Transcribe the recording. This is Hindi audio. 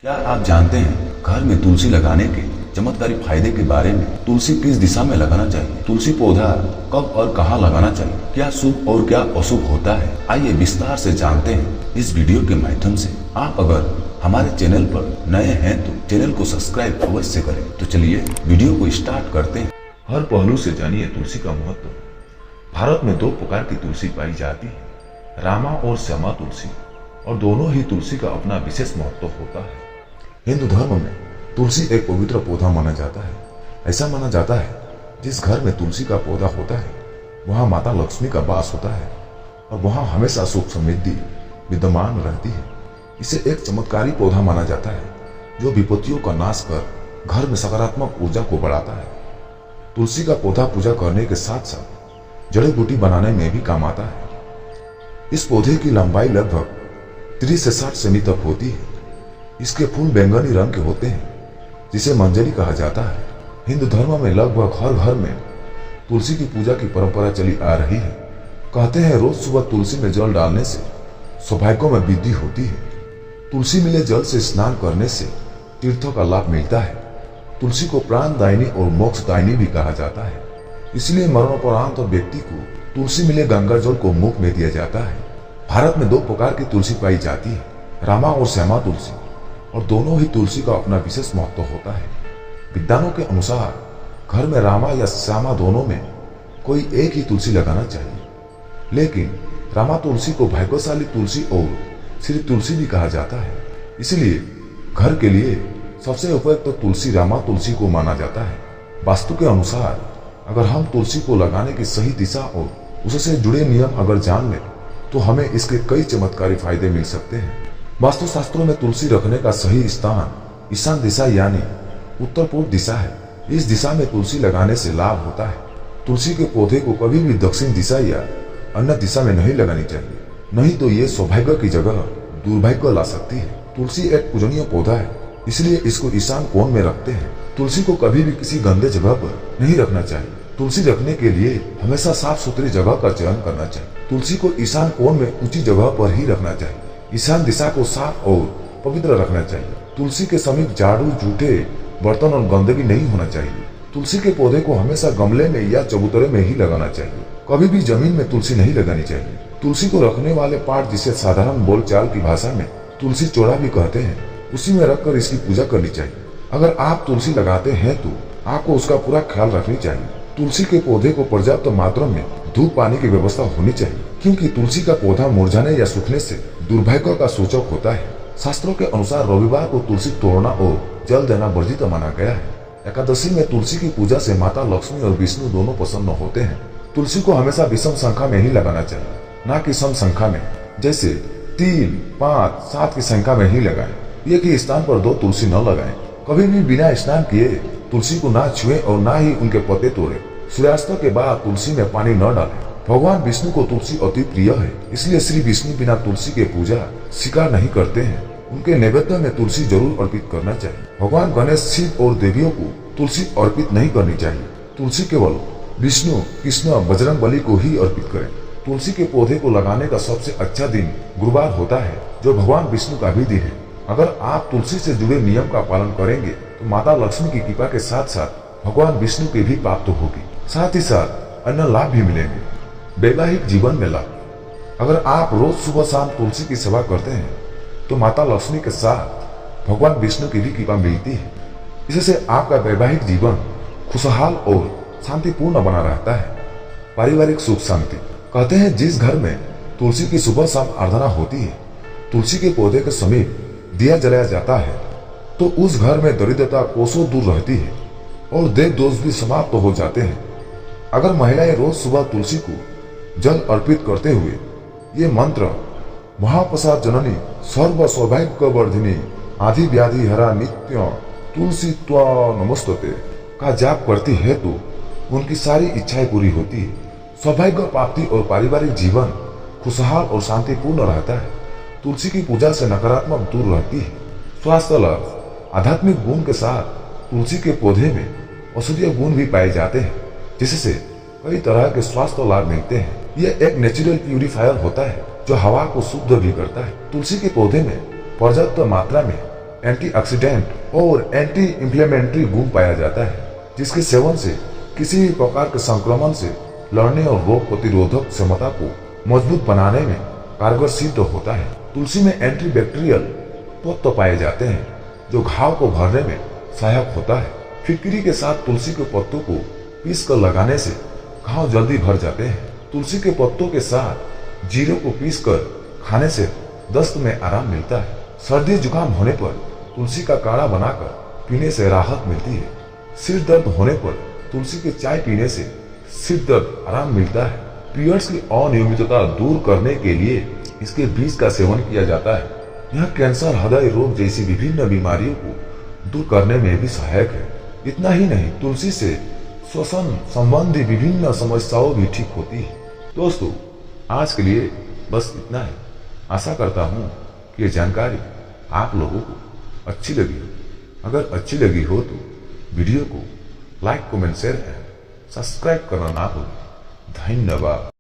क्या आप जानते हैं घर में तुलसी लगाने के चमत्कारी फायदे के बारे में? तुलसी किस दिशा में लगाना चाहिए? तुलसी पौधा कब और कहाँ लगाना चाहिए? क्या शुभ और क्या अशुभ होता है? आइए विस्तार से जानते हैं इस वीडियो के माध्यम से। आप अगर हमारे चैनल पर नए हैं तो चैनल को सब्सक्राइब अवश्य करें। तो चलिए वीडियो को स्टार्ट करते हैं। हर पहलू से जानिए तुलसी का महत्व। भारत में दो प्रकार की तुलसी पाई जाती है, रामा और श्यामा तुलसी, और दोनों ही तुलसी का अपना विशेष महत्व होता है। हिंदू धर्म में तुलसी एक पवित्र पौधा माना जाता है। ऐसा माना जाता है जिस घर में तुलसी का पौधा होता है वहाँ माता लक्ष्मी का वास होता है और वहाँ हमेशा सुख समृद्धि विद्यमान रहती है। इसे एक चमत्कारी पौधा माना जाता है जो विपत्तियों का नाश कर घर में सकारात्मक ऊर्जा को बढ़ाता है। तुलसी का पौधा पूजा करने के साथ साथ जड़ी बूटी बनाने में भी काम आता है। इस पौधे की लंबाई लगभग 30 से 60 सेमी तक होती है। इसके फूल बैंगनी रंग के होते हैं जिसे मंजरी कहा जाता है। हिंदू धर्म में लगभग हर घर में तुलसी की पूजा की परंपरा चली आ रही है। कहते हैं रोज सुबह तुलसी में जल डालने से सौभाग्यों में वृद्धि होती है। तुलसी मिले जल से स्नान करने से तीर्थों का लाभ मिलता है। तुलसी को प्राणदायिनी और मोक्षदायिनी भी कहा जाता है। इसलिए मरणोपरांत व्यक्ति को तुलसी मिले गंगा जल को मुख में दिया जाता है। भारत में दो प्रकार की तुलसी पाई जाती है, रामा और श्यामा तुलसी, और दोनों ही तुलसी का अपना विशेष महत्व होता है। विद्वानों के अनुसार घर में रामा या श्यामा दोनों में कोई एक ही तुलसी लगाना चाहिए, लेकिन रामा तुलसी को भाग्यशाली तुलसी और श्री तुलसी भी कहा जाता है। इसलिए घर के लिए सबसे उपयुक्त तुलसी रामा तुलसी को माना जाता है। वास्तु के अनुसार अगर हम तुलसी को लगाने की सही दिशा और उससे जुड़े नियम अगर जान लें तो हमें इसके कई चमत्कारी फायदे मिल सकते हैं। वास्तु शास्त्रों में तुलसी रखने का सही स्थान ईशान दिशा यानी उत्तर पूर्व दिशा है। इस दिशा में तुलसी लगाने से लाभ होता है। तुलसी के पौधे को कभी भी दक्षिण दिशा या अन्य दिशा में नहीं लगानी चाहिए, नहीं तो ये सौभाग्य की जगह दुर्भाग्य ला सकती है। तुलसी एक पूजनीय पौधा है, इसलिए इसको ईशान कोण में रखते हैं। तुलसी को कभी भी किसी गंदे जगह पर नहीं रखना चाहिए। तुलसी रखने के लिए हमेशा साफ सुथरी जगह का चयन करना चाहिए। तुलसी को ईशान कोण में ऊंची जगह पर ही रखना चाहिए। ईशान दिशा को साफ और पवित्र रखना चाहिए। तुलसी के समीप झाड़ू, जूठे बर्तन और गंदगी नहीं होना चाहिए। तुलसी के पौधे को हमेशा गमले में या चबूतरे में ही लगाना चाहिए। कभी भी जमीन में तुलसी नहीं लगानी चाहिए। तुलसी को रखने वाले पार्ट, जिसे साधारण बोलचाल की भाषा में तुलसी चौड़ा भी कहते हैं, उसी में रखकर इसकी पूजा करनी चाहिए। अगर आप तुलसी लगाते हैं तो आपको उसका पूरा ख्याल रखनी चाहिए। तुलसी के पौधे को पर्याप्त मात्रा में धूप पानी की व्यवस्था होनी चाहिए, क्योंकि तुलसी का पौधा मुरझाने या सूखने से दुर्भाग्य का सूचक होता है। शास्त्रों के अनुसार रविवार को तुलसी तोड़ना और जल देना वर्जित माना गया है। एकादशी में तुलसी की पूजा से माता लक्ष्मी और विष्णु दोनों प्रसन्न होते हैं। तुलसी को हमेशा विषम संख्या में ही लगाना चाहिए, न कि सम संख्या में, जैसे 3, 5, 7 की संख्या में ही लगाएं। एक ही स्थान पर दो तुलसी न लगाएं। कभी भी बिना स्नान किए तुलसी को ना छुएं और ना ही उनके पत्ते तोड़ें। सूर्यास्त के बाद तुलसी में पानी न डालें। भगवान विष्णु को तुलसी अति प्रिय है, इसलिए श्री विष्णु बिना तुलसी के पूजा स्वीकार नहीं करते हैं। उनके नैवेद्य में तुलसी जरूर अर्पित करना चाहिए। भगवान गणेश, शिव और देवियों को तुलसी अर्पित नहीं करनी चाहिए। तुलसी केवल विष्णु, कृष्ण, बजरंग बली को ही अर्पित करें। तुलसी के पौधे को लगाने का सबसे अच्छा दिन गुरुवार होता है, जो भगवान विष्णु का भी दिन है। अगर आप तुलसी से जुड़े नियम का पालन करेंगे तो माता लक्ष्मी की कृपा के साथ साथ भगवान विष्णु की भी प्राप्त होगी। साथ ही साथ अन्य लाभ भी मिलेंगे। वैवाहिक जीवन में लाभ। अगर आप रोज सुबह शाम तुलसी की सेवा करते हैं तो माता लक्ष्मी के साथ भगवान विष्णु की भी कृपा मिलती है। इससे आपका वैवाहिक जीवन खुशहाल और शांतिपूर्ण बना रहता है। पारिवारिक सुख शांति। कहते हैं जिस घर में तुलसी की सुबह शाम आराधना होती है, तुलसी के पौधे के समीप दिया जलाया जाता है, तो उस घर में दरिद्रता कोसों दूर रहती है और देव दोष भी समाप्त हो जाते हैं। अगर महिलाएं रोज सुबह तुलसी को जल अर्पित करते हुए ये मंत्र महाप्रसाद जननी सर्व सौभाग्य वर्धिनी आदि व्याधि हरा नित्य तुलसी त्वा नमस्तते का जाप करती है तो उनकी सारी इच्छाएं पूरी होती है। सौभाग्य प्राप्ति और पारिवारिक जीवन खुशहाल और शांतिपूर्ण रहता है। तुलसी की पूजा से नकारात्मक दूर रहती है। स्वास्थ्य लाभ। आध्यात्मिक गुण के साथ तुलसी के पौधे में औषधीय गुण भी पाए जाते हैं, जिससे कई तरह के स्वास्थ्य लाभ मिलते हैं। यह एक नेचुरल प्यूरिफायर होता है जो हवा को शुद्ध भी करता है। तुलसी के पौधे में पर्याप्त मात्रा में एंटीऑक्सीडेंट और एंटी इंफ्लेमेटरी गुण पाया जाता है, जिसके सेवन से किसी भी प्रकार के संक्रमण से लड़ने और रोग प्रतिरोधक क्षमता को मजबूत बनाने में कारगर सिद्ध होता है। तुलसी में एंटी बैक्टीरियल तत्व पाए जाते हैं जो घाव को भरने में सहायक होता है। फिटकरी के साथ तुलसी के पत्तों को पीस कर लगाने से घाव जल्दी भर जाते हैं। तुलसी के पत्तों के साथ जीरे को पीस कर खाने से दस्त में आराम मिलता है। सर्दी जुकाम होने पर तुलसी का काढ़ा बनाकर पीने से राहत मिलती है। सिर दर्द होने पर तुलसी की चाय पीने से सिर दर्द आराम मिलता है। पीरियड्स की अनियमितता दूर करने के लिए इसके बीज का सेवन किया जाता है। यह कैंसर, हृदय रोग जैसी विभिन्न बीमारियों को दूर करने में भी सहायक है। इतना ही नहीं, तुलसी से श्वसन संबंधी विभिन्न समस्याओं भी ठीक होती है। दोस्तों, आज के लिए बस इतना ही। आशा करता हूँ कि ये जानकारी आप लोगों को अच्छी लगी हो। अगर अच्छी लगी हो तो वीडियो को like, comment, share and subscribe करना ना भूलें। धन्यवाद।